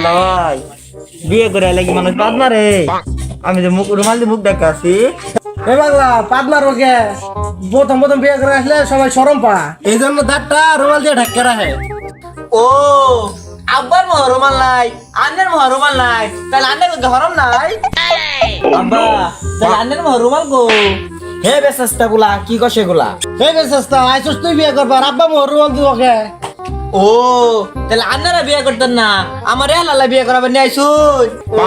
ভাই বিয়ে করে লাগি মানুষ বাদ মারে। আমি যে মুখ রুমাল দিয়ে মুখ দেখা আছি। এ বাংলা পাদমার ওকে প্রথম প্রথম বিয়ে করে আসলে সবাই শরম পা, এই জন্য দাঁতটা রুমাল দিয়ে ঢাকা রাখে। ও আব্বার মহ রুমাল নাই, আন্নের মহ রুমাল নাই, তাহলে আন্নের হরম নাই। আব্বা তাহলে আন্নের মহ রুমাল গো। হে বেসাস্তা গুলা কি কষে গুলা। এই বে সস্তা আইসস তুই বিয়ে করবার, আব্বা মোর রুমাল দিব ওকে। ও তাহলে আন্নারা বিয়ে করতেন না, আমার এলালা বিয়ে করাবেন নিয়ে আইসুন। ও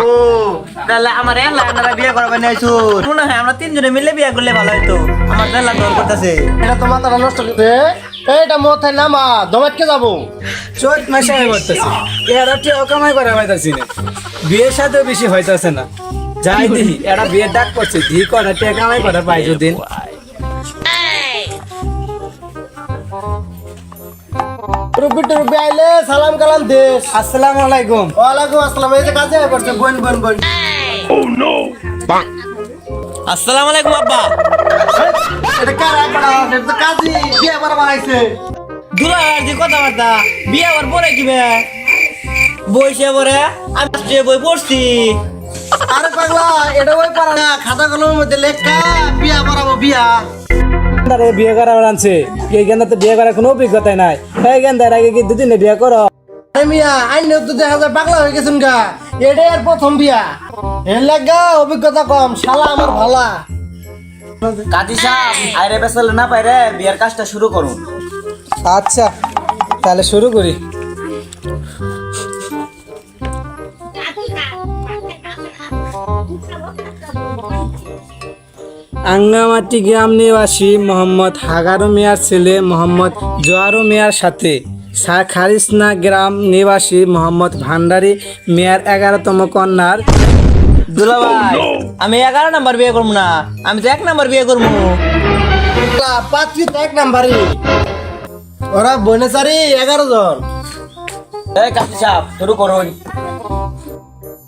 তাহলে আমার এলালা বিয়ে করাবেন নিয়ে আইসুন। মনে হয় আমরা তিনজনে মিলে বিয়ে করলে ভালো হইতো। আমার এলা দর করতেছে। এটা তো মাথাটা নষ্ট করতে, এইটা মাথায় নামা দমাটকে যাবো। চোদ্দ মাসে আমি করতেছি, এরা টিয়াও কামাই করে পাইতাছি না, বিয়ের সাথেও বেশি হইতাছে না। যাই দিহি এরা বিয়ের ডাক করছে, ধি করে টিয়া কামাই করে পাই যদিন। রুবি টুবি আইলে সালাম কালাম দেশ। আসসালামু আলাইকুম। ওয়ালাইকুম আসসালাম। এই যে কাজে আয় পড়ছে, বোন বোন বোন। আসসালামু আলাইকুম আব্বা। এটা কার আইপড়া? এটা তো কাজী বিয়ে করবার আইছে। দুলার যে কথাবার্তা বিয়ে আবার পরে কিবে বইছে পরে আমি আজকে বই পড়ছি। আরে পাগলা, এটা ওই পারা না, খাতা কলমের মধ্যে লেখা বিয়া করাবো বিয়া। আরে বিয়ে করা আনছে, এই গেন্দা তো বিয়ে করার কোনো অভিজ্ঞতাই নাই। এই গেন্দার আগে কি দুদিনে বিয়ে করো? আরে মিয়া আইনে তো দেখা যায় পাগলা হয়ে গেছেন গা, এটাই আর প্রথম বিয়া। এর লাগা অভিজ্ঞতা কম, শালা আমার ভালা। কাজী সাহেব আইরে বেসালে না পাইরে বিয়ের কাজটা শুরু করুন। আচ্ছা তাহলে শুরু করি। আঙ্গামাটি গ্রাম নিবাসী মোহাম্মদ হাগারু মিয়ার ছেলে মোহাম্মদ জোয়ারু মিয়ার সাথে খারিসনা গ্রাম নিবাসী মোহাম্মদ ভান্ডারী মিয়ার 11তম কন্যার। দুলা ভাই আমি 11 নাম্বার বিয়ে করবো না, আমি তো 1 নাম্বার বিয়ে করবো। পাত্রী তো এক নাম্বারই, ওরা বনেচারি 11 জন। এই কাজী সাহেব শুরু করুন।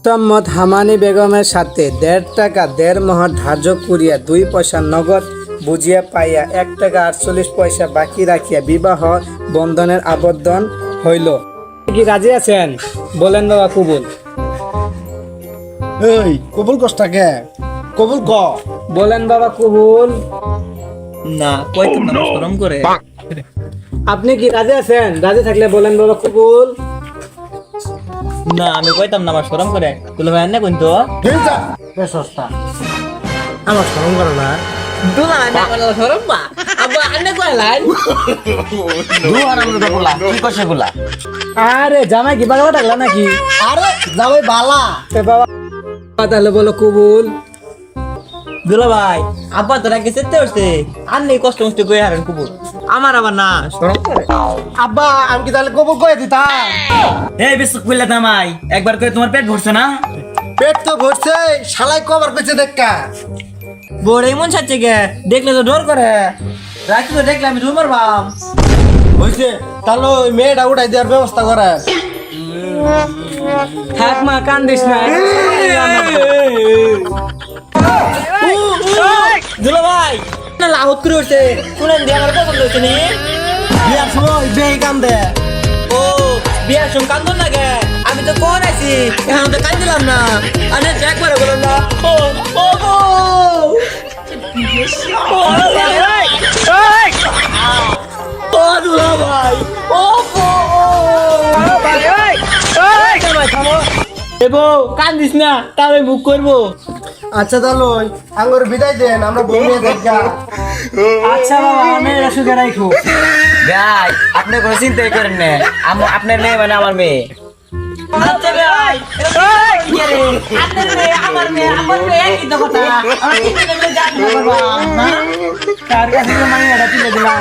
মোহাম্মদ হামানি বেগমের সাথে 1.5 টাকা 1.5 মোহর ধার্য করিয়া 2 পয়সা নগদ বুঝিয়া পাইয়া 1 টাকা 48 পয়সা বাকি রাখিয়া বিবাহ বন্ধনের আবদ্ধন হইল। কি রাজি আছেন? বলেন বাবা কবুল। এই কবুল কষ্টাকে কবুল ক। বলেন বাবা কবুল। না কইতাম না শরম করে। আপনি কি রাজি আছেন? রাজি থাকলে বলেন বাবা কবুল। না আমি কইতাম না, আমার শরম করে। দুলা ভাই আন্নে কইতো সস্তা আমার শরম করে না। দুলা ভাই না বলে শরম পা। আব্বা আন্নে কইলাই দুয়ার আমরা দেখলা কি কইছে গুলা। আরে জামাই কি পাগলা টাগলা নাকি? আরে যাবে বালা। এ বাবা তাহলে বলো কবুল। দুলা ভাই আব্বা তোরা কে চেতে উঠছে, আন্নে কষ্ট মষ্ট কই হারেন কুবুর। আমার আবার না শরম করে। আব্বা আমি কি তাহলে কবুল কয়ে দিতাম? এই বিস্কুট কইলা তামাই একবার কই তোমার পেট ভরছে না? পেট তো ভরছে, শালাই কবার কইছে দেখা। বড় এমন ছাড়ছে কে, দেখলে তো ডর করে। রাখি তো দেখলে আমি রুমার বাম হইছে, তাহলে ওই মেয়েটা উঠাই দেওয়ার ব্যবস্থা করে। থাক মা কান্দিস না। দুলা ভাই না লাহত করে উঠছে, শুনেন দিয়ে আমার পছন্দ হচ্ছে নি। বিয়ার সময় বেই কান্দে। ও বিয়ার সঙ্গে কান্দন না গে, আমি তো কোন আছি এখন তো কান্দিলাম না। আরে একবার বললাম না। ও ও ও ও দুলা ভাই ও এবো কান্দিস না, তাহলে মুখ করবো। আচ্ছা তাহলে আঙ্গুর বিদায় দেন, আমরা বমিয়ে দেখা। আচ্ছা বাবা আমি সুখে রাখো। ভাই আপনি কোনো চিন্তাই করেন না, আপনার মেয়ে মানে আমার মেয়ে। আচ্ছা ভাই আপনার মেয়ে আমার মেয়ে, আমার মেয়ে একই তো কথা। আমার তিনজনে মিলে যান না বাবা। কার কাছে মানে এটা তুলে দিলাম।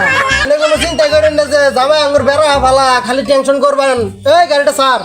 কোনো চিন্তা করেন না যে জামাই আঙ্গুর বেড়া ভালা, খালি টেনশন করবেন। এই গাড়িটা স্যার